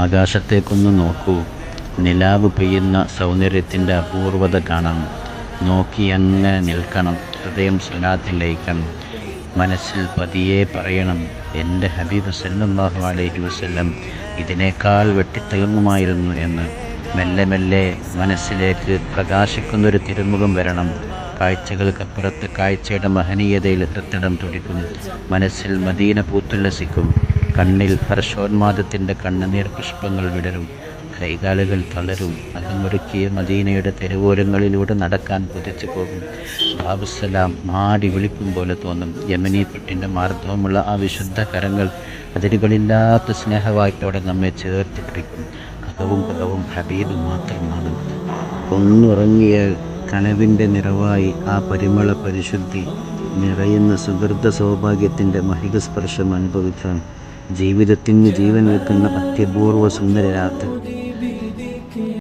ആകാശത്തേക്കൊന്ന് നോക്കൂ, നിലാവ് പെയ്യുന്ന സൗന്ദര്യത്തിൻ്റെ അപൂർവത കാണാം. നോക്കിയങ്ങനെ നിൽക്കണം, ഹൃദയം സ്വലാത്തിൽ ലയിക്കണം. മനസ്സിൽ പതിയെ പറയണം, എൻ്റെ ഹബീബ് സല്ലല്ലാഹു അലൈഹി വസല്ലം ഇതിനേക്കാൾ വെട്ടിത്തിളങ്ങുമായിരുന്നു എന്ന്. മെല്ലെ മെല്ലെ മനസ്സിലേക്ക് പ്രകാശിക്കുന്നൊരു തിരുമുഖം വരണം. കാഴ്ചകൾക്കപ്പുറത്ത് കാഴ്ചയുടെ മഹനീയതയിൽ ഹൃത്തടം തുടിക്കും. മനസ്സിൽ മദീന പൂത്തുല്ലസിക്കും. കണ്ണിൽ ഹർഷോന്മാദത്തിൻ്റെ കണ്ണുനീർ പുഷ്പങ്ങൾ വിടരും. കൈകാലുകൾ തളരും. അകമൊരുക്കിയ മദീനയുടെ തെരുവോരങ്ങളിലൂടെ നടക്കാൻ കൊതിച്ചു പോകും. ബാബുസലാം മാടി വിളിക്കും പോലെ തോന്നും. യമനി പെട്ടിൻ്റെ മാർദ്ദവമുള്ള ആ വിശുദ്ധ കരങ്ങൾ അതിരുകളില്ലാത്ത സ്നേഹവായ്പോടെ നമ്മെ ചേർത്ത് പിടിക്കും. അകവും ഹബീബ് മാത്രമാണ്. ഒന്നുറങ്ങിയ കനവിൻ്റെ നിറവായി ആ പരിമള പരിശുദ്ധി നിറയുന്ന സുഹൃത സൗഭാഗ്യത്തിൻ്റെ മഹിക സ്പർശം അനുഭവിക്കാൻ ജീവിതത്തിന് ജീവൻ വെക്കുന്ന അത്യപൂർവ സുന്ദര രാത്രി.